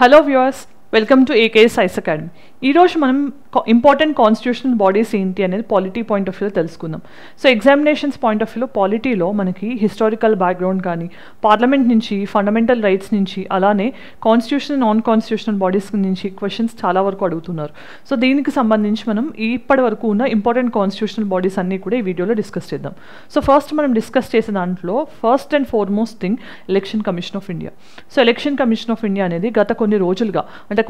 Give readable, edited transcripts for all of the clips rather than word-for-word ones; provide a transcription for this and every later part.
Hello viewers, welcome to AKS science academy. ఈరోజు మనం important constitutional bodies ఏంటి అనేది పాలిటీ పాయింట్ ఆఫ్ వ్యూలో తెలుసుకుందాం. సో ఎగ్జామినేషన్స్ పాయింట్ ఆఫ్ వ్యూలో పాలిటీలో మనకి హిస్టారికల్ బ్యాక్గ్రౌండ్ కానీ, పార్లమెంట్ నుంచి, ఫండమెంటల్ రైట్స్ నుంచి, అలానే కాన్స్టిట్యూషన్ నాన్ కాన్స్టిట్యూషనల్ బాడీస్ నుంచి క్వశ్చన్స్ చాలా వరకు అడుగుతున్నారు. సో దీనికి సంబంధించి మనం ఇప్పటి వరకు ఉన్న ఇంపార్టెంట్ కాన్స్టిట్యూషనల్ బాడీస్ అన్నీ కూడా ఈ వీడియోలో డిస్కస్ చేద్దాం. సో ఫస్ట్ మనం డిస్కస్ చేసే దాంట్లో first and foremost thing election commission of India. So election commission of India అనేది గత కొన్ని రోజులుగా, అంటే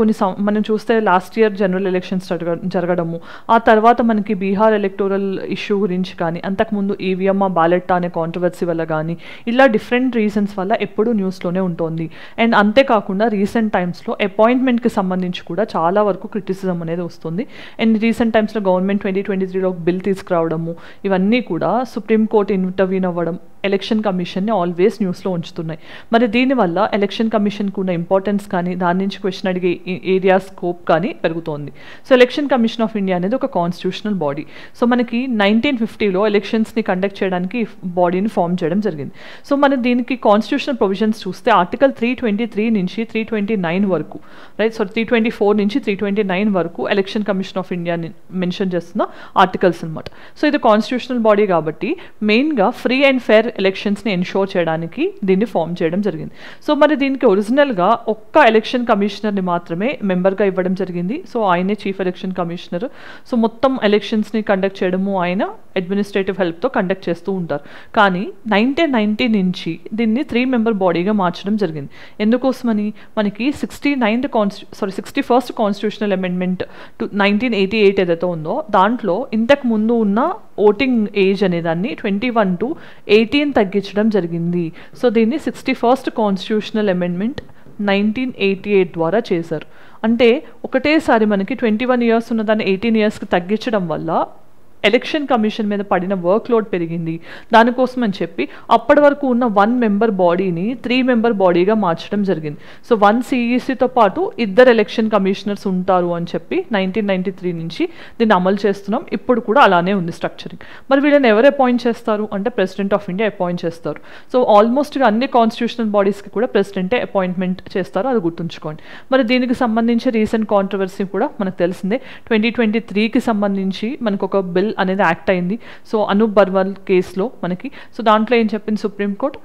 మనం చూస్తే లాస్ట్ ఇయర్ జనరల్ ఎలక్షన్స్ జరగడము, ఆ తర్వాత మనకి బీహార్ ఎలక్టోరల్ ఇష్యూ గురించి కానీ, అంతకుముందు ఈవీఎం బ్యాలెట్ అనే కాంట్రవర్సీ వల్ల కానీ, ఇలా డిఫరెంట్ రీజన్స్ వల్ల ఎప్పుడూ న్యూస్లోనే ఉంటుంది. అండ్ అంతేకాకుండా రీసెంట్ టైమ్స్లో అపాయింట్మెంట్కి సంబంధించి కూడా చాలా వరకు క్రిటిసిజం అనేది వస్తుంది. అండ్ రీసెంట్ టైమ్స్లో గవర్నమెంట్ 2023లో బిల్ తీసుకురావడము, ఇవన్నీ కూడా సుప్రీంకోర్టు ఇంటర్వ్యూన్ అవ్వడం ఎలక్షన్ కమిషన్ని ఆల్వేస్ న్యూస్లో ఉంచుతున్నాయి. మరి దీనివల్ల ఎలక్షన్ కమిషన్కి ఉన్న ఇంపార్టెన్స్ కానీ, దాని నుంచి క్వశ్చన్ అడిగే ఏరియా స్కోప్ కానీ పెరుగుతోంది. So election commission of India అనేది ఒక కాన్స్టిట్యూషనల్ బాడీ. సో మనకి 1950లో ఎలక్షన్స్ని కండక్ట్ చేయడానికి బాడీని ఫామ్ చేయడం జరిగింది. సో మన దీనికి కాన్స్టిట్యూషనల్ ప్రొవిజన్స్ చూస్తే ఆర్టికల్ 323 నుంచి 329 వరకు, రైట్, సో 324 నుంచి 329 వరకు ఎలక్షన్ కమిషన్ ఆఫ్ ఇండియాని మెన్షన్ చేస్తున్న ఆర్టికల్స్ అనమాట. సో ఇది కాన్స్టిట్యూషనల్ బాడీ కాబట్టి మెయిన్గా ఫ్రీ అండ్ ఫెయిర్ ఎలక్షన్స్ని ఎన్షోర్ చేయడానికి దీన్ని ఫామ్ చేయడం జరిగింది. సో మరి దీనికి ఒరిజినల్గా ఒక్క ఎలక్షన్ కమిషనర్ని మాత్రమే మెంబర్గా ఇవ్వడం జరిగింది. సో ఆయనే చీఫ్ ఎలక్షన్ కమిషనర్. సో మొత్తం ఎలక్షన్స్ని కండక్ట్ చేయడము ఆయన అడ్మినిస్ట్రేటివ్ హెల్ప్తో కండక్ట్ చేస్తూ ఉంటారు. కానీ 1990 నుంచి దీన్ని 3 మెంబర్ బాడీగా మార్చడం జరిగింది. ఎందుకోసమని మనకి 61st కాన్స్టిట్యూషనల్ అమెండ్మెంట్ టు 1988 ఏదైతే ఉందో దాంట్లో ఇంతకు ముందు ఉన్న ఓటింగ్ ఏజ్ అనేదాన్ని 21 to 18 తగ్గించడం జరిగింది. సో దీన్ని 61st కాన్స్టిట్యూషనల్ అమెండ్మెంట్ 1988 ద్వారా చేశారు. అంటే ఒకటేసారి మనకి 21 ఇయర్స్ ఉన్నదాన్ని 18 ఇయర్స్కి తగ్గించడం వల్ల ఎలక్షన్ కమిషన్ మీద పడిన వర్క్ లోడ్ పెరిగింది. దానికోసం అని చెప్పి అప్పటి వరకు ఉన్న 1 మెంబర్ బాడీని 3 మెంబర్ బాడీగా మార్చడం జరిగింది. సో 1 CECతో పాటు 2 ఎలక్షన్ కమిషనర్స్ ఉంటారు అని చెప్పి 1993 నుంచి దీన్ని అమలు చేస్తున్నాం. ఇప్పుడు కూడా అలానే ఉంది స్ట్రక్చరింగ్. మరి వీళ్ళని ఎవరు అపాయింట్ చేస్తారు అంటే ప్రెసిడెంట్ ఆఫ్ ఇండియా అపాయింట్ చేస్తారు. సో ఆల్మోస్ట్గా అన్ని కాన్స్టిట్యూషనల్ బాడీస్కి కూడా ప్రెసిడెంటే అపాయింట్మెంట్ చేస్తారు, అది గుర్తుంచుకోండి. మరి దీనికి సంబంధించి రీసెంట్ కాంట్రవర్సీ కూడా మనకు తెలిసిందే. 2023కి సంబంధించి మనకు ఒక బిల్ అనేది యాక్ట్ అయింది. సో అనూప్ బర్వాల్ కేసులో మనకి, సో దాంట్లో ఏం చెప్పింది సుప్రీంకోర్టు,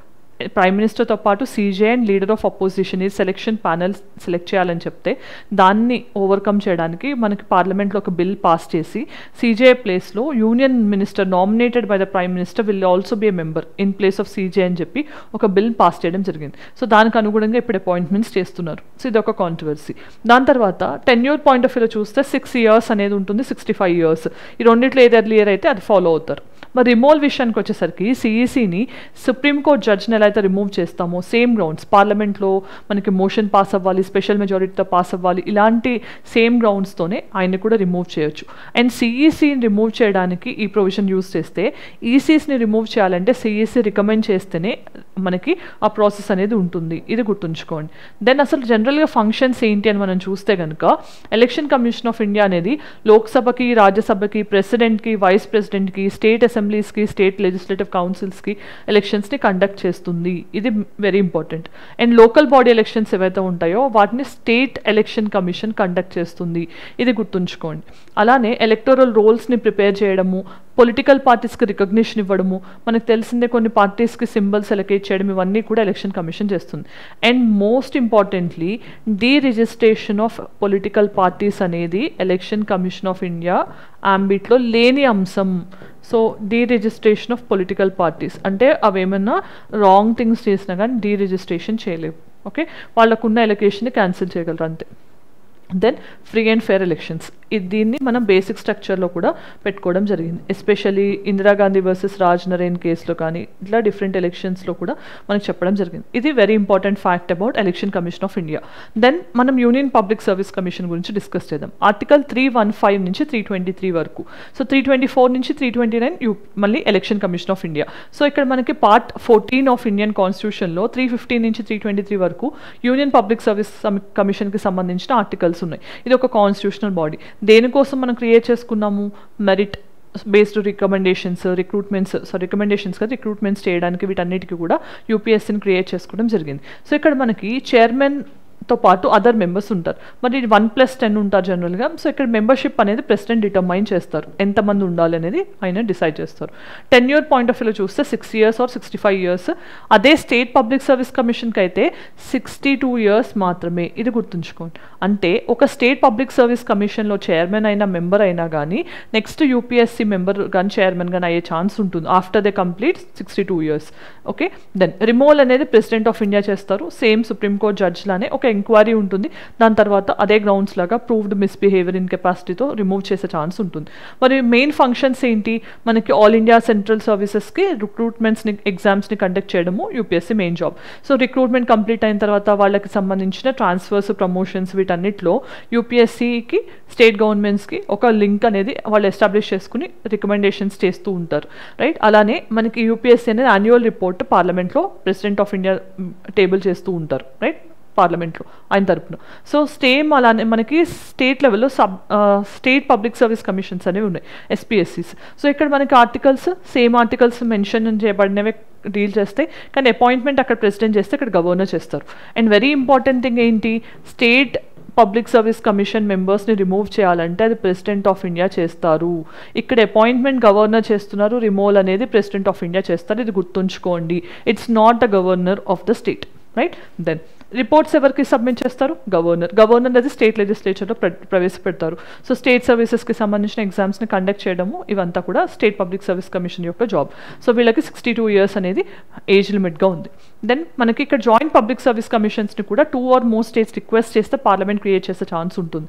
ప్రైమ్ మినిస్టర్తో పాటు CJ and leader of opposition ఈ సెలెక్షన్ ప్యానెల్ సెలెక్ట్ చేయాలని చెప్తే దాన్ని ఓవర్కమ్ చేయడానికి మనకి పార్లమెంట్లో ఒక బిల్ పాస్ చేసి CJ ప్లేస్లో union minister nominated by the prime minister will also be a member in place of CJ అని చెప్పి ఒక బిల్ పాస్ చేయడం జరిగింది. సో దానికి అనుగుణంగా ఇప్పుడు అపాయింట్మెంట్స్ చేస్తున్నారు. సో ఇది ఒక కాంట్రవర్సీ. దాని తర్వాత టెన్యూర్ పాయింట్ ఆఫ్ వ్యూలో చూస్తే 6 years అనేది ఉంటుంది, 65 years. ఈ రెండిట్లో ఏది ఎర్లియర్ అయితే అది ఫాలో అవుతారు. మరి రిమూవల్ విషయానికి వచ్చేసరికి CECని సుప్రీంకోర్టు జడ్జిని ఎలా అయితే రిమూవ్ చేస్తామో సేమ్ గ్రౌండ్స్, పార్లమెంట్లో మనకి మోషన్ పాస్ అవ్వాలి, స్పెషల్ మెజారిటీతో పాస్ అవ్వాలి, ఇలాంటి సేమ్ గ్రౌండ్స్తోనే ఆయన్ని కూడా రిమూవ్ చేయొచ్చు. అండ్ CECని రిమూవ్ చేయడానికి ఈ ప్రొవిజన్ యూజ్ చేస్తే ECస్ని రిమూవ్ చేయాలంటే CEC రికమెండ్ చేస్తేనే మనకి ఆ ప్రాసెస్ అనేది ఉంటుంది, ఇది గుర్తుంచుకోండి. దెన్ అసలు జనరల్గా ఫంక్షన్స్ ఏంటి అని మనం చూస్తే కనుక ఎలక్షన్ కమిషన్ ఆఫ్ ఇండియా అనేది లోక్సభకి, రాజ్యసభకి, ప్రెసిడెంట్కి, వైస్ ప్రెసిడెంట్కి, స్టేట్ అసెంబ్లీస్కి, స్టేట్ లెజిస్లేటివ్ కౌన్సిల్స్కి ఎలక్షన్స్ని కండక్ట్ చేస్తుంది. ఇది very important. And local body elections ఏవైతే ఉంటాయో వాటిని స్టేట్ ఎలక్షన్ కమిషన్ కండక్ట్ చేస్తుంది, ఇది గుర్తుంచుకోండి. అలానే ఎలక్టోరల్ రోల్స్ని ప్రిపేర్ చేయడము, పొలిటికల్ పార్టీస్కి రికగ్నిషన్ ఇవ్వడము, మనకు తెలిసిందే కొన్ని పార్టీస్కి సింబల్స్ ఎలకేట్ చేయడం, ఇవన్నీ కూడా ఎలక్షన్ కమిషన్ చేస్తుంది. And most importantly deregistration of political parties అనేది ఎలక్షన్ కమిషన్ ఆఫ్ ఇండియా ఆంబిట్లో లేని అంశం. So deregistration of political parties అంటే అవేమన్నా రాంగ్ థింగ్స్ చేసినా కానీ డీ రిజిస్ట్రేషన్ చేయలేవు. ఓకే, వాళ్ళకున్న ఎలకేషన్ని క్యాన్సిల్ చేయగలరు అంతే. Then free and fair elections, దీన్ని మనం బేసిక్ స్ట్రక్చర్లో కూడా పెట్టుకోవడం జరిగింది. ఎస్పెషల్లీ ఇందిరాగాంధీ వర్సెస్ రాజ్ నరేన్ కేసులో కానీ ఇట్లా డిఫరెంట్ ఎలక్షన్స్లో కూడా మనకు చెప్పడం జరిగింది. ఇది very important fact about election commission of India. Then మనం యూనియన్ పబ్లిక్ సర్వీస్ కమిషన్ గురించి డిస్కస్ చేద్దాం. ఆర్టికల్ 315 నుంచి 323 వరకు. సో 324 నుంచి 329 మళ్ళీ election commission of India. So ఇక్కడ మనకి పార్ట్ 14 ఆఫ్ ఇండియన్ కాన్స్టిట్యూషన్లో 315 నుంచి 323 వరకు యూనియన్ పబ్లిక్ సర్వీస్ కమిషన్కి సంబంధించిన ఆర్టికల్స్ ఉన్నాయి. ఇది ఒక కాన్స్టిట్యూషనల్ బాడీ. దేనికోసం మనం క్రియేట్ చేసుకున్నాము, మెరిట్ బేస్డ్ రికమెండేషన్స్ చేయడానికి వీటన్నిటికీ కూడా యూపీఎస్సీని క్రియేట్ చేసుకోవడం జరిగింది. సో ఇక్కడ మనకి చైర్మన్ తో పాటు అదర్ మెంబర్స్ ఉంటారు. మరి 1+10 ఉంటారు జనరల్గా. సో ఇక్కడ మెంబర్షిప్ అనేది ప్రెసిడెంట్ డిటర్మైన్ చేస్తారు, ఎంతమంది ఉండాలి అనేది ఆయన డిసైడ్ చేస్తారు. టెన్యూర్ పాయింట్ ఆఫ్ వ్యూలో చూస్తే 6 years ఆర్ 65 years. అదే స్టేట్ పబ్లిక్ సర్వీస్ కమిషన్కి అయితే 62 years మాత్రమే. ఇది గుర్తుంచుకోండి. అంటే ఒక స్టేట్ పబ్లిక్ సర్వీస్ కమిషన్లో చైర్మన్ అయినా మెంబర్ అయినా కానీ నెక్స్ట్ యూపీఎస్సీ మెంబర్ కానీ చైర్మన్ కానీ అయ్యే ఛాన్స్ ఉంటుంది after they complete 62 years. Okay, then removal అనేది ప్రెసిడెంట్ ఆఫ్ ఇండియా చేస్తారు. సేమ్ సుప్రీంకోర్టు జడ్జ్ లానే ఒక ఎంక్వైరీ ఉంటుంది. దాని తర్వాత అదే గ్రౌండ్స్ లాగా ప్రూవ్డ్ మిస్బిహేవియర్ ఇన్కెపాసిటీతో రిమూవ్ చేసే ఛాన్స్ ఉంటుంది. మరి మెయిన్ ఫంక్షన్స్ ఏంటి? మనకి ఆల్ ఇండియా సెంట్రల్ సర్వీసెస్కి రిక్రూట్మెంట్స్ని ఎగ్జామ్స్ని కండక్ట్ చేయడము UPSC main job. So recruitment complete అయిన తర్వాత వాళ్ళకి సంబంధించిన ట్రాన్స్ఫర్స్, ప్రమోషన్స్ వీటన్నిటిలో యూపీఎస్సీకి స్టేట్ గవర్నమెంట్స్కి ఒక లింక్ అనేది వాళ్ళు ఎస్టాబ్లిష్ చేసుకుని రికమెండేషన్స్ చేస్తూ ఉంటారు. రైట్, అలానే మనకి యూపీఎస్సీ అనేది యాన్యువల్ రిపోర్ట్ పార్లమెంట్లో ప్రెసిడెంట్ ఆఫ్ ఇండియా టేబుల్ చేస్తూ ఉంటారు. రైట్, పార్లమెంట్లో ఆయన తరపున. సో సేమ్ అలానే మనకి స్టేట్ లెవెల్లో స్టేట్ పబ్లిక్ సర్వీస్ కమిషన్స్ అనేవి ఉన్నాయి, ఎస్పీఎస్సీస్. సో ఇక్కడ మనకి సేమ్ ఆర్టికల్స్ మెన్షన్ చేయబడినవే డీల్ చేస్తాయి. కానీ అపాయింట్మెంట్ అక్కడ ప్రెసిడెంట్ చేస్తే ఇక్కడ గవర్నర్ చేస్తారు. అండ్ వెరీ ఇంపార్టెంట్ థింగ్ ఏంటి, స్టేట్ పబ్లిక్ సర్వీస్ కమిషన్ మెంబర్స్ని రిమూవ్ చేయాలంటే అది ప్రెసిడెంట్ ఆఫ్ ఇండియా చేస్తారు. ఇక్కడ అపాయింట్మెంట్ గవర్నర్ చేస్తున్నారు, రిమూవల్ అనేది ప్రెసిడెంట్ ఆఫ్ ఇండియా చేస్తారు. ఇది గుర్తుంచుకోండి. It's not the governor of the state. Right, then reports ఎవరికి సబ్మిట్ చేస్తారు? గవర్నర్ అనేది స్టేట్ లెజిస్లేచర్లో ప్రవేశపెడతారు. సో స్టేట్ సర్వీసెస్కి సంబంధించిన ఎగ్జామ్స్ని కండక్ట్ చేయడము ఇవంతా కూడా స్టేట్ పబ్లిక్ సర్వీస్ కమిషన్ యొక్క జాబ్. సో వీళ్ళకి 62 years అనేది ఏజ్ లిమిట్గా ఉంది. దెన్ మనకి ఇక్కడ జాయింట్ పబ్లిక్ సర్వీస్ కమిషన్స్ని కూడా 2 or more states రిక్వెస్ట్ చేస్తే పార్లమెంట్ క్రియేట్ చేసే ఛాన్స్ ఉంటుంది.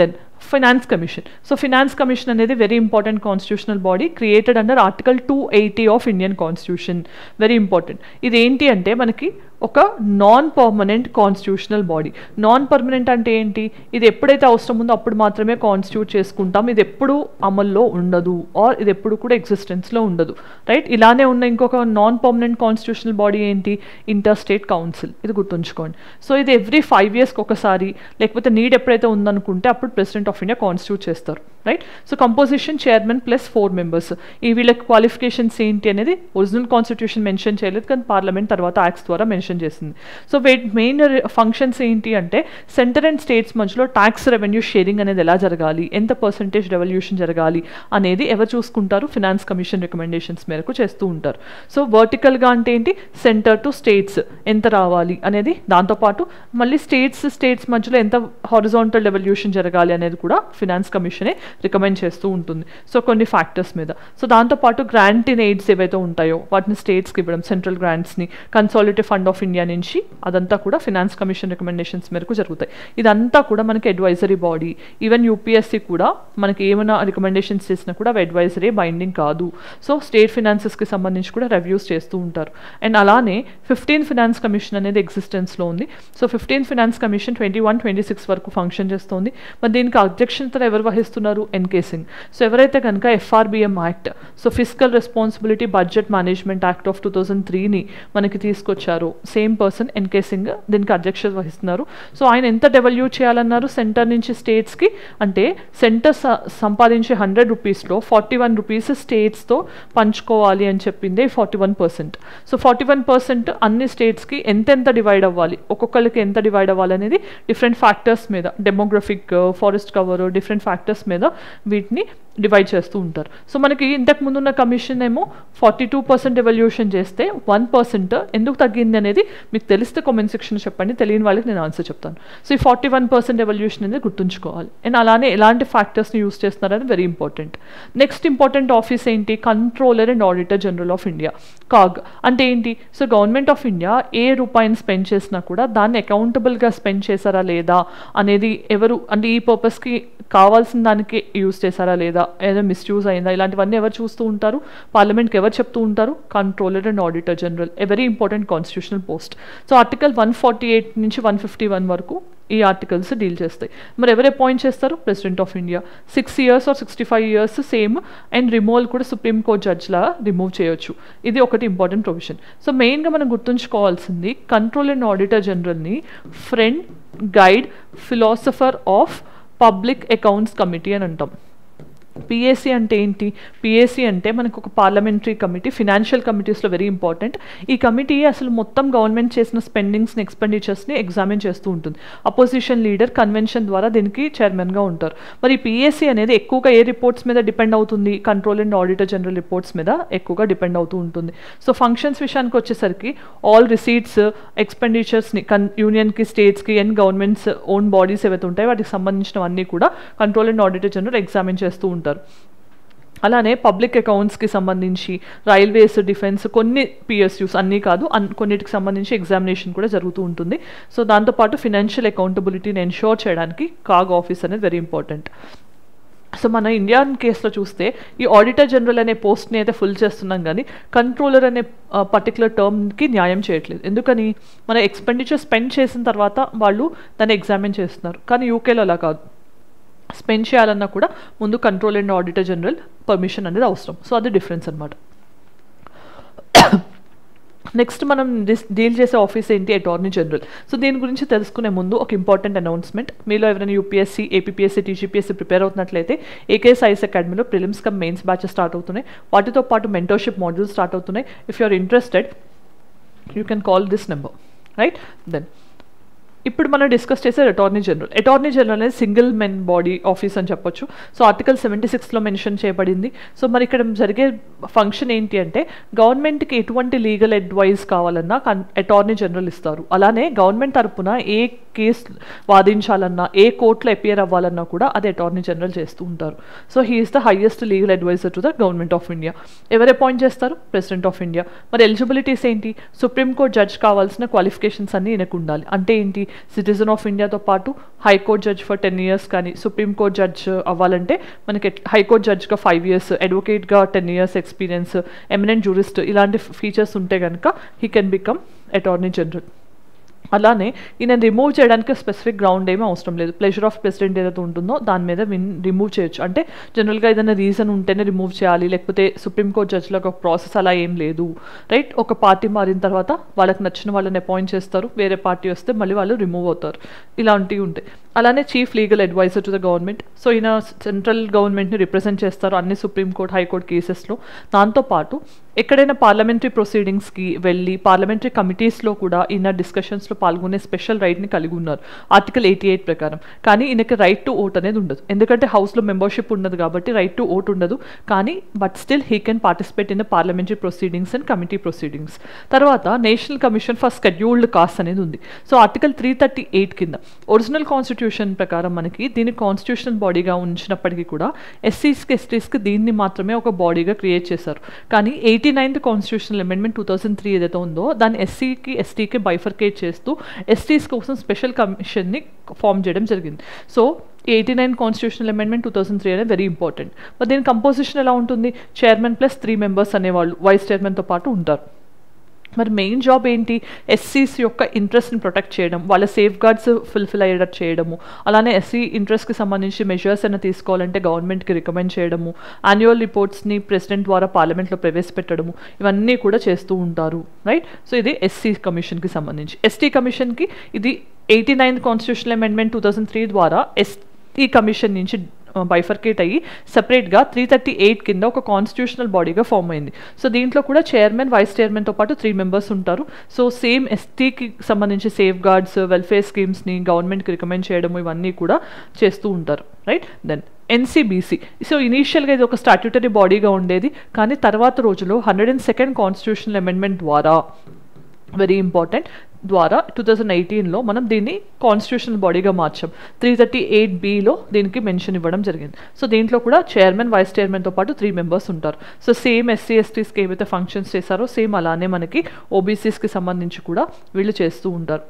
Then finance commission. So finance commission అనేది very important constitutional body created under article 280 of Indian constitution. Very important. ఇది ఏంటి అంటే మనకి ఒక non permanent constitutional body. Non permanent అంటే ఏంటి? ఇది ఎప్పుడైతే అవసరం ఉందో అప్పుడు మాత్రమే కాన్స్టిట్యూట్ చేసుకుంటాం. ఇది ఎప్పుడు అమల్లో ఉండదు ఆర్ ఇది ఎప్పుడు కూడా ఎగ్జిస్టెన్స్లో ఉండదు. రైట్, ఇలానే ఉన్న ఇంకొక నాన్ పర్మనెంట్ కాన్స్టిట్యూషనల్ బాడీ ఏంటి? Inter state council. ఇది గుర్తుంచుకోండి. సో ఇది ఎవ్రీ 5 yearsకి ఒకసారి, లేకపోతే నీడ్ ఎప్పుడైతే ఉందనుకుంటే అప్పుడు ప్రెసిడెంట్ ఆఫ్ ఇండియా కాన్స్టిట్యూట్ చేస్తారు. Right, so composition chairman plus 4 members. ఈ వీళ్ళకి క్వాలిఫికేషన్స్ ఏంటి అనేది ఒరిజినల్ కాన్స్టిట్యూషన్ మెన్షన్ చేయలేదు, కానీ పార్లమెంట్ తర్వాత యాక్ట్స్ ద్వారా మెన్షన్ చేసింది. సో మెయిన్ ఫంక్షన్స్ ఏంటి అంటే సెంటర్ అండ్ స్టేట్స్ మధ్యలో ట్యాక్స్ రెవెన్యూ షేరింగ్ అనేది ఎలా జరగాలి, ఎంత పర్సంటేజ్ రెవల్యూషన్ జరగాలి అనేది ఎవరు చూసుకుంటారు? ఫినాన్స్ కమిషన్ రికమెండేషన్స్ మేరకు చేస్తూ ఉంటారు. సో వర్టికల్గా అంటే ఏంటి? సెంటర్ టు స్టేట్స్ ఎంత రావాలి అనేది, దాంతోపాటు మళ్ళీ స్టేట్స్ మధ్యలో ఎంత హారిజాంటల్ రెవల్యూషన్ జరగాలి అనేది కూడా ఫినాన్స్ కమిషనే రికమెండ్ చేస్తూ ఉంటుంది. సో కొన్ని ఫ్యాక్టర్స్ మీద. సో దాంతోపాటు గ్రాంట్ ఇన్ ఎయిడ్స్ ఏవైతే ఉంటాయో వాటిని స్టేట్స్కి ఇవ్వడం, సెంట్రల్ గ్రాంట్స్ని కన్సాలిడేటివ్ ఫండ్ ఆఫ్ ఇండియా నుంచి, అదంతా కూడా ఫినాన్స్ కమిషన్ రికమెండేషన్స్ మేరకు జరుగుతాయి. ఇదంతా కూడా మనకి అడ్వైజరీ బాడీ. ఈవెన్ యూపీఎస్సీ కూడా మనకి ఏమైనా రికమెండేషన్స్ చేసినా కూడా అవి అడ్వైజరీ, బైండింగ్ కాదు. సో స్టేట్ ఫినాన్సెస్కి సంబంధించి కూడా రివ్యూస్ చేస్తూ ఉంటారు. అండ్ అలానే 15th ఫినాన్స్ కమిషన్ అనేది ఎగ్జిస్టెన్స్లో ఉంది. సో 15th ఫినాన్స్ కమిషన్ 21-26 వరకు ఫంక్షన్ చేస్తుంది. మరి దీనికి అధ్యక్షత ఎవరు వహిస్తున్నారు? ఎన్కే సింగ్. సో ఎవరైతే కనుక FRBM act, so physical responsibility budget management act of 2003ని మనకి తీసుకొచ్చారో సేమ్ పర్సన్ ఎన్కే సింగ్ దీనికి అధ్యక్షత వహిస్తున్నారు. సో ఆయన ఎంత డెవల్యూట్ చేయాలన్నారు సెంటర్ నుంచి స్టేట్స్కి అంటే సెంటర్ సంపాదించే 100 rupeesలో 41 rupees స్టేట్స్తో పంచుకోవాలి అని చెప్పింది 41%. సో 41% అన్ని స్టేట్స్కి ఎంతెంత డివైడ్ అవ్వాలి, ఒక్కొక్కరికి ఎంత డివైడ్ అవ్వాలి అనేది డిఫరెంట్ ఫ్యాక్టర్స్ మీద, demographic, forest cover, different factors మీద వీటిని డివైడ్ చేస్తూ ఉంటారు. సో మనకి ఇంతకు ముందున్న కమిషన్ ఏమో 42% ఎవల్యూషన్ చేస్తే 1% ఎందుకు తగ్గింది అనేది మీకు తెలిస్తే కామెంట్ సెక్షన్ చెప్పండి, తెలియని వాళ్ళకి నేను ఆన్సర్ చెప్తాను. సో ఈ 41% ఎవల్యూషన్ అనేది గుర్తుంచుకోవాలి. అండ్ అలానే ఎలాంటి ఫ్యాక్టర్స్ని యూస్ చేస్తున్నారని very important. Next important office ఏంటి? Controller and auditor general of India, CAG. అంటే ఏంటి? సో గవర్నమెంట్ ఆఫ్ ఇండియా ఏ రూపాయిని స్పెండ్ చేసినా కూడా దాన్ని అకౌంటబుల్గా స్పెండ్ చేశారా లేదా అనేది ఎవరు, అంటే ఈ పర్పస్కి కావాల్సిన దానికి యూజ్ చేశారా లేదా, ఏదో మిస్యూజ్ అయిందా, ఇలాంటివన్నీ ఎవరు చూస్తూ ఉంటారు? పార్లమెంట్కి ఎవరు చెప్తూ ఉంటారు? Controller and auditor general, a very important constitutional post. So article 148 నుంచి 151 వరకు ఈ ఆర్టికల్స్ డీల్ చేస్తాయి. మరి ఎవరు అపాయింట్ చేస్తారు? President of India. 6 years or 65 years same. And removal కూడా సుప్రీంకోర్టు జడ్జ్లా రిమూవ్ చేయొచ్చు. ఇది ఒకటి ఇంపార్టెంట్ ప్రొవిజన్. సో మెయిన్గా మనం గుర్తుంచుకోవాల్సింది కంట్రోలర్ అండ్ ఆడిటర్ జనరల్ని friend, guide, philosopher of public accounts committee అని అంటాం. పిఏసీ అంటే ఏంటి? పిఏసీ అంటే మనకు ఒక పార్లమెంటరీ కమిటీ, ఫినాన్షియల్ కమిటీస్లో వెరీ ఇంపార్టెంట్. ఈ కమిటీ అసలు మొత్తం గవర్నమెంట్ చేసిన స్పెండింగ్స్ని, ఎక్స్పెండిచర్స్ని ఎగ్జామిన్ చేస్తూ ఉంటుంది. అపోజిషన్ లీడర్ కన్వెన్షన్ ద్వారా దీనికి చైర్మన్గా ఉంటారు. మరి పిఏసీ అనేది ఎక్కువగా ఏ రిపోర్ట్స్ మీద డిపెండ్ అవుతుంది? Control and auditor general reports మీద ఎక్కువగా డిపెండ్ అవుతూ ఉంటుంది. సో ఫంక్షన్స్ విషయానికి వచ్చేసరికి ఆల్ రిసీట్స్, ఎక్స్పెండిచర్స్ని యూనియన్కి, స్టేట్స్కి అండ్ గవర్నమెంట్స్ ఓన్ బాడీస్ ఏవైతే ఉంటాయో వాటికి సంబంధించినవన్నీ కూడా control and auditor general examine చేస్తూ ఉంటారు. అలానే పబ్లిక్ అకౌంట్స్కి సంబంధించి, రైల్వేస్, డిఫెన్స్, కొన్ని పిఎస్యూస్ అన్నీ కాదు, కొన్నిటికి సంబంధించి ఎగ్జామినేషన్ కూడా జరుగుతూ ఉంటుంది. సో దాంతోపాటు ఫినాన్షియల్ అకౌంటబిలిటీని ఎన్షోర్ చేయడానికి కాగ్ ఆఫీస్ అనేది వెరీ ఇంపార్టెంట్. సో మన ఇండియన్ కేసులో చూస్తే ఈ ఆడిటర్ జనరల్ అనే పోస్ట్ని అయితే ఫుల్ చేస్తున్నాం, కానీ కంట్రోలర్ అనే పర్టికులర్ టర్మ్కి న్యాయం చేయట్లేదు. ఎందుకని? మన ఎక్స్పెండిచర్ స్పెండ్ చేసిన తర్వాత వాళ్ళు దాన్ని ఎగ్జామిన్ చేస్తున్నారు. కానీ యూకేలో అలా కాదు. స్పెండ్ చేయాలన్నా కూడా ముందు control and auditor general permission అనేది అవసరం. సో అది డిఫరెన్స్ అనమాట. నెక్స్ట్ మనం డీల్ చేసే ఆఫీస్ ఏంటి? Attorney general. సో దీని గురించి తెలుసుకునే ముందు ఒక ఇంపార్టెంట్ అనౌన్స్మెంట్. మీలో ఎవరైనా యూపీఎస్సీ, ఏపీపీఎస్సీ, టీజీపీఎస్సీ ప్రిపేర్ అవుతున్నట్లయితే ఏకేఎస్ ఐఎస్ అకాడమీలో prelims cum mains batches start అవుతున్నాయి. వాటితో పాటు మెంటర్షిప్ మాడ్యూల్స్ స్టార్ట్ అవుతున్నాయి. If you are interested you can call this number, right? Then ఇప్పుడు మనం డిస్కస్ చేసే అటార్నీ జనరల్. అటార్నీ జనరల్ అనేది సింగిల్ మెన్ బాడీ ఆఫీస్ అని చెప్పొచ్చు. సో ఆర్టికల్ 76లో మెన్షన్ చేయబడింది. సో మరి ఇక్కడ జరిగే ఫంక్షన్ ఏంటి అంటే, గవర్నమెంట్కి ఎటువంటి లీగల్ అడ్వైస్ కావాలన్నా అటార్నీ జనరల్ ఇస్తారు. అలానే గవర్నమెంట్ తరపున ఏ కేసు వాదించాలన్నా, ఏ కోర్టులో అపియర్ అవ్వాలన్నా కూడా అది అటార్నీ జనరల్ చేస్తూ ఉంటారు. So he is the highest legal adviser to the government of India. ఎవరు అపాయింట్ చేస్తారు? President of India. మరి ఎలిజిబిలిటీస్ ఏంటి? సుప్రీంకోర్టు జడ్జ్ కావాల్సిన క్వాలిఫికేషన్స్ అన్నీ ఈయనకు ఉండాలి. అంటే ఏంటి? సిటిజన్ ఆఫ్ ఇండియాతో పాటు హైకోర్టు జడ్జ్ ఫర్ 10 years, కానీ సుప్రీంకోర్టు జడ్జ్ అవ్వాలంటే మనకి హైకోర్టు జడ్జ్గా 5 years, అడ్వకేట్గా 10 years ఎక్స్పీరియన్స్, ఎమినెంట్ జూరిస్ట్, ఇలాంటి ఫీచర్స్ ఉంటే కనుక he can become attorney general. అలానే ఈయన రిమూవ్ చేయడానికి స్పెసిఫిక్ గ్రౌండ్ ఏమీ అవసరం లేదు. ప్లెజర్ ఆఫ్ ప్రెసిడెంట్ ఏదైతే ఉంటుందో దాని మీద రిమూవ్ చేయొచ్చు. అంటే జనరల్గా ఏదైనా రీజన్ ఉంటేనే రిమూవ్ చేయాలి, లేకపోతే సుప్రీంకోర్టు జడ్జ్లో ఒక ప్రాసెస్ అలా ఏం లేదు, రైట్? ఒక పార్టీ మారిన తర్వాత వాళ్ళకి నచ్చిన వాళ్ళని అపాయింట్ చేస్తారు, వేరే పార్టీ వస్తే మళ్ళీ వాళ్ళు రిమూవ్ అవుతారు, ఇలాంటివి ఉంటాయి. అలానే chief legal adviser to the government. So ఈయన సెంట్రల్ గవర్నమెంట్ని రిప్రజెంట్ చేస్తారు అన్ని సుప్రీంకోర్టు, హైకోర్టు కేసెస్లో. దాంతోపాటు ఎక్కడైనా పార్లమెంటరీ ప్రొసీడింగ్స్కి వెళ్ళి పార్లమెంటరీ కమిటీస్లో కూడా ఈయన డిస్కషన్స్లో పాల్గొనే స్పెషల్ రైట్ని కలిగి ఉన్నారు ఆర్టికల్ 88 ప్రకారం. కానీ ఈయనకి రైట్ టు ఓట్ అనేది ఉండదు, ఎందుకంటే హౌస్లో మెంబర్షిప్ ఉండదు కాబట్టి రైట్ టు ఓట్ ఉండదు. కానీ but still he can participate in the parliamentary proceedings and committee proceedings. తర్వాత national commission for scheduled caste అనేది ఉంది. సో ఆర్టికల్ 338 కింద ఒరిజినల్ కాన్స్టిట్యూషన్ ప్రకారం మనకి దీన్ని కాన్స్టిట్యూషనల్ బాడీగా ఉంచినప్పటికీ కూడా ఎస్సీస్కి, ఎస్టీస్కి దీన్ని మాత్రమే ఒక బాడీగా క్రియేట్ చేశారు. కానీ 89th కాన్స్టిట్యూషనల్ అమెండ్మెంట్ 2003 ఏదైతే ఉందో దాన్ని ఎస్సీకి, ఎస్టీకి బైఫర్కేట్ చేస్తూ ఎస్టీస్ కోసం స్పెషల్ కమిషన్ని ఫామ్ చేయడం జరిగింది. సో 89 కాన్స్టిట్యూషనల్ అమెండ్మెంట్ 2003 అనేది వెరీ ఇంపార్టెంట్. మరి దీని కంపోజిషన్ ఎలా ఉంటుంది? చైర్మన్ ప్లస్ 3 members అనేవాళ్ళు వైస్ చైర్మన్తో పాటు ఉంటారు. మరి మెయిన్ జాబ్ ఏంటి? ఎస్సీస్ యొక్క ఇంట్రెస్ట్ని ప్రొటెక్ట్ చేయడం, వాళ్ళ సేఫ్ గార్డ్స్ ఫుల్ఫిల్ అయ్యేటట్టు చేయడము, అలానే ఎస్సీ ఇంట్రెస్ట్కి సంబంధించి మెజర్స్ అయినా తీసుకోవాలంటే గవర్నమెంట్కి రికమెండ్ చేయడము, యాన్యువల్ రిపోర్ట్స్ని ప్రెసిడెంట్ ద్వారా పార్లమెంట్లో ప్రవేశపెట్టడము, ఇవన్నీ కూడా చేస్తూ ఉంటారు, రైట్? సో ఇది ఎస్సీ కమిషన్కి సంబంధించి. ఎస్టీ కమిషన్కి ఇది 89th కాన్స్టిట్యూషనల్ అమెండ్మెంట్ 2003 ద్వారా ఎస్టీ కమిషన్ నుంచి బైఫర్కేట్ అయ్యి సెపరేట్గా 338 కింద ఒక కాన్స్టిట్యూషనల్ బాడీగా ఫామ్ అయింది. సో దీంట్లో కూడా చైర్మన్, వైస్ చైర్మన్తో పాటు 3 members ఉంటారు. సో సేమ్ ఎస్టీకి సంబంధించి సేఫ్ గార్డ్స్, వెల్ఫేర్ స్కీమ్స్ని గవర్నమెంట్కి రికమెండ్ చేయడం, ఇవన్నీ కూడా చేస్తూ ఉంటారు, రైట్? Then NCBC. సో ఇనీషియల్గా ఇది ఒక స్టాట్యూటరీ బాడీగా ఉండేది, కానీ తర్వాత రోజుల్లో 102nd కాన్స్టిట్యూషనల్ అమెండ్మెంట్ ద్వారా, వెరీ ఇంపార్టెంట్, ద్వారా 2018లో మనం దీన్ని కాన్స్టిట్యూషనల్ బాడీగా మార్చాం. 338Bలో దీనికి మెన్షన్ ఇవ్వడం జరిగింది. సో దీంట్లో కూడా చైర్మన్, వైస్ చైర్మన్తో పాటు 3 members ఉంటారు. సో సేమ్ ఎస్సీ, ఎస్టీస్కి ఏవైతే ఫంక్షన్స్ చేశారో సేమ్ అలానే మనకి ఓబీసీస్కి సంబంధించి కూడా వీళ్ళు చేస్తూ ఉంటారు.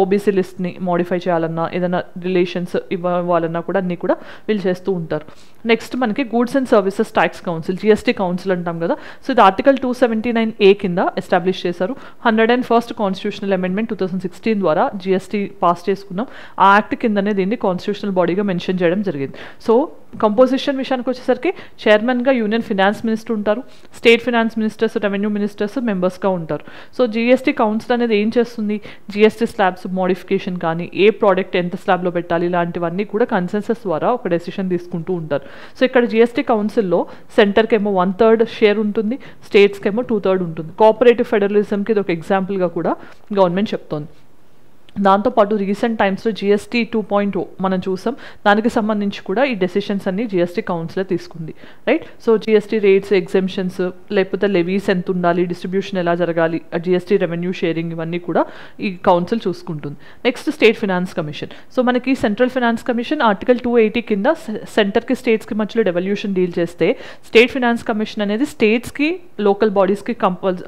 ఓబీసీ లిస్ట్ని మోడిఫై చేయాలన్నా, ఏదైనా రిలేషన్స్ ఇవ్వాలన్నా కూడా అన్నీ కూడా వీళ్ళు చేస్తూ ఉంటారు. నెక్స్ట్ మనకి goods and services tax council, GST council అంటాం కదా. సో ఇది ఆర్టికల్ 279A కింద ఎస్టాబ్లిష్ చేశారు. 101st కాన్స్టిట్యూషనల్ అమెండ్మెంట్ 2016 ద్వారా జిఎస్టీ పాస్ చేసుకున్నాం. ఆ యాక్ట్ కిందనే దీన్ని కాన్స్టిట్యూషనల్ బాడీగా మెన్షన్ చేయడం జరిగింది. సో కంపోజిషన్ విషయానికి వచ్చేసరికి చైర్మన్గా యూనియన్ ఫినాన్స్ మినిస్టర్ ఉంటారు, state finance ministers, revenue ministers మెంబర్స్గా ఉంటారు. సో జిఎస్టీ కౌన్సిల్ అనేది ఏం చేస్తుంది, జిఎస్టీ స్లాబ్స్ మోడిఫికేషన్ కానీ ఏ ప్రోడక్ట్ ఎంత స్లాబ్లో పెట్టాలి ఇలాంటివన్నీ కూడా కన్సెన్సస్ ద్వారా ఒక డెసిషన్ తీసుకుంటూ ఉంటారు. సో ఇక్కడ జిఎస్టీ కౌన్సిల్లో సెంటర్కి ఏమో 1/3 షేర్ ఉంటుంది, స్టేట్స్కి ఏమో 2/3 ఉంటుంది. కోఆపరేటివ్ ఫెడరలిజంకి ఇది ఒక ఎగ్జాంపుల్గా కూడా గవర్నమెంట్ చెప్తోంది. దాంతోపాటు రీసెంట్ టైమ్స్లో జిఎస్టీ 2.0 మనం చూసాం, దానికి సంబంధించి కూడా ఈ డెసిషన్స్ అన్ని జిఎస్టీ కౌన్సిలే తీసుకుంది, right. So GST rates, exemptions, లేకపోతే లెవీస్ ఎంత ఉండాలి, డిస్ట్రిబ్యూషన్ ఎలా జరగాలి, జిఎస్టీ రెవెన్యూ షేరింగ్ ఇవన్నీ కూడా ఈ కౌన్సిల్ చూసుకుంటుంది. Next state finance commission. So మనకి సెంట్రల్ ఫినాన్స్ కమిషన్ ఆర్టికల్ 280 కింద సెంటర్కి స్టేట్స్కి మధ్యలో డెవల్యూషన్ డీల్ చేస్తే, స్టేట్ ఫినాన్స్ కమిషన్ అనేది స్టేట్స్కి లోకల్ బాడీస్కి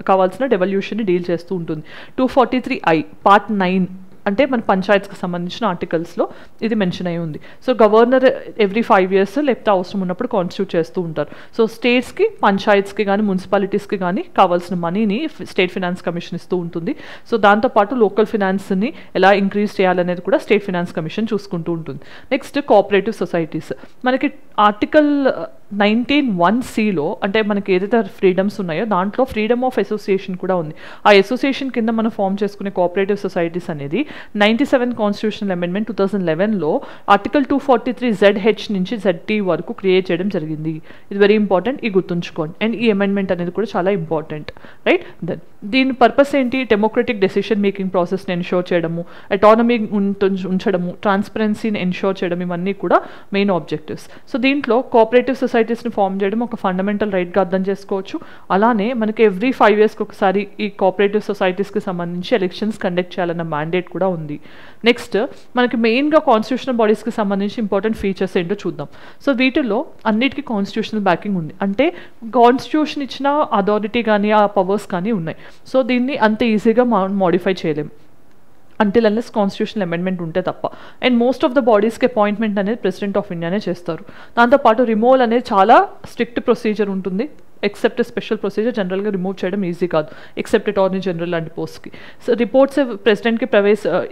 కావాల్సిన డెవల్యూషన్ని డీల్ చేస్తూ ఉంటుంది. 243I పార్ట్ 9 అంటే మన పంచాయత్స్కి సంబంధించిన ఆర్టికల్స్లో ఇది మెన్షన్ అయి ఉంది. సో గవర్నర్ ఎవ్రీ 5 years లేకపోతే అవసరం ఉన్నప్పుడు కాన్స్టిట్యూట్ చేస్తూ ఉంటారు. సో స్టేట్స్కి, పంచాయత్స్కి కానీ మున్సిపాలిటీస్కి కానీ కావాల్సిన మనీని స్టేట్ ఫినాన్స్ కమిషన్ ఇస్తూ ఉంటుంది. సో దాంతోపాటు లోకల్ ఫినాన్స్ని ఎలా ఇంక్రీజ్ చేయాలనేది కూడా స్టేట్ ఫినాన్స్ కమిషన్ చూసుకుంటూ ఉంటుంది. Next cooperative societies. మనకి ఆర్టికల్ 19(1)(c)లో అంటే మనకి ఏదైతే ఫ్రీడమ్స్ ఉన్నాయో దాంట్లో ఫ్రీడమ్ ఆఫ్ అసోసియేషన్ కూడా ఉంది. ఆ అసోసియేషన్ కింద మనం ఫామ్ చేసుకునే కోఆపరేటివ్ సొసైటీస్ అనేది 97 కాన్స్టిట్యూషనల్ అమెండ్మెంట్ 2011లో ఆర్టికల్ 243ZH నుంచి ZT వరకు క్రియేట్ చేయడం జరిగింది. ఇది వెరీ ఇంపార్టెంట్, ఈ గుర్తుంచుకోండి. అండ్ ఈ అమెండ్మెంట్ అనేది కూడా చాలా ఇంపార్టెంట్, రైట్. దెన్ దీని పర్పస్ ఏంటి, డెమోక్రటిక్ డెసిషన్ మేకింగ్ ప్రాసెస్ని ఎన్షోర్ చేయడము, అటానమీ ఉంచడము, ట్రాన్స్పరెన్సీని ఎన్షోర్ చేయడం, ఇవన్నీ కూడా మెయిన్ ఆబ్జెక్టివ్స్. సో దీంట్లో కోఆపరేటివ్ సొసైటీస్ని ఫామ్ చేయడం ఒక ఫండమెంటల్ రైట్గా అర్థం చేసుకోవచ్చు. అలానే మనకి ఎవ్రీ 5 yearsకి ఒకసారి ఈ కోఆపరేటివ్ సొసైటీస్కి సంబంధించి ఎలక్షన్స్ కండక్ట్ చేయాలన్న మ్యాండేట్ కూడా ఉంది. నెక్స్ట్ మనకి మెయిన్గా కాన్స్టిట్యూషనల్ బాడీస్కి సంబంధించి ఇంపార్టెంట్ ఫీచర్స్ ఏంటో చూద్దాం. సో వీటిల్లో అన్నిటికీ కాన్స్టిట్యూషనల్ బ్యాకింగ్ ఉంది, అంటే కాన్స్టిట్యూషన్ ఇచ్చిన అథారిటీ కానీ ఆ పవర్స్ కానీ ఉన్నాయి. సో దీన్ని అంత ఈజీగా మోడిఫై చేయలేం అంటిల్ అన్లెస్ కాన్స్టిట్యూషనల్ అమెండ్మెంట్ ఉంటే తప్ప. అండ్ మోస్ట్ ఆఫ్ ద బాడీస్కి అపాయింట్మెంట్ అనేది ప్రెసిడెంట్ ఆఫ్ ఇండియానే చేస్తారు. దాంతోపాటు రిమూవల్ అనేది చాలా స్ట్రిక్ట్ ప్రొసీజర్ ఉంటుంది. ఎక్సెప్ట్ స్పెషల్ ప్రొసీజర్, జనరల్గా రిమూవ్ చేయడం ఈజీ కాదు, ఎక్సెప్ట్ అటార్నీ జనరల్ లాంటి పోస్ట్కి. సో రిపోర్ట్స్ ప్రెసిడెంట్కి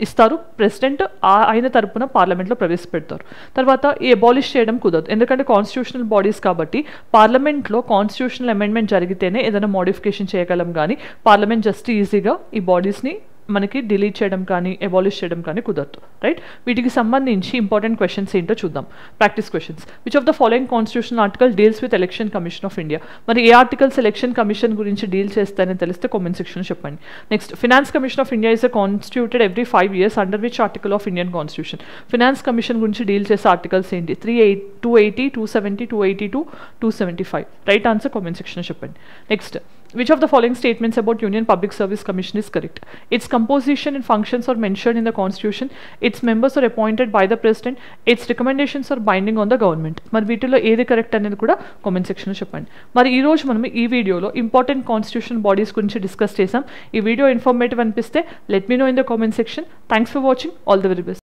ఇస్తారు, ప్రెసిడెంట్ ఆయన తరపున పార్లమెంట్లో ప్రవేశపెడతారు. తర్వాత ఈ అబాలిష్ చేయడం కుదరదు, ఎందుకంటే కాన్స్టిట్యూషనల్ బాడీస్ కాబట్టి పార్లమెంట్లో కాన్స్టిట్యూషనల్ అమెండ్మెంట్ జరిగితేనే ఏదైనా మోడిఫికేషన్ చేయగలం, కానీ పార్లమెంట్ జస్ట్ ఈజీగా ఈ బాడీస్ని మనకి డిలీట్ చేయడం కానీ అబాలిష్ చేయడం కానీ కుదరదు, రైట్. వీటికి సంబంధించి ఇంపార్టెంట్ క్వశ్చన్స్ ఏంటో చూద్దాం. Practice questions. Which of the following constitutional article deals with election commission of India? మరి ఏ ఆర్టికల్స్ ఎలక్షన్ కమిషన్ గురించి డీల్ చేస్తాయని తెలిస్తే కామెంట్ సెక్షన్లో చెప్పండి. Next, finance commission of India is constituted every 5 years under which article of Indian constitution? Finance commission గురించి deal చేసే articles ఏంటి? 280, 270, 282, 275. Right answer comment సెక్షన్లో చెప్పండి. Next, which of the following statements about Union Public Service Commission is correct? Its composition and functions are mentioned in the Constitution. Its members are appointed by the President. Its recommendations are binding on the government. మరి వీటిలో ఏది correct అనేది కూడా comment సెక్షన్లో చెప్పండి. మరి ఈరోజు మనం ఈ వీడియోలో ఇంపార్టెంట్ కాన్స్టిట్యూషన్ బాడీస్ గురించి డిస్కస్ చేసాం. ఈ వీడియో ఇన్ఫర్మేటివ్ అనిపిస్తే let me know in the comment section. Thanks for watching. All the very best.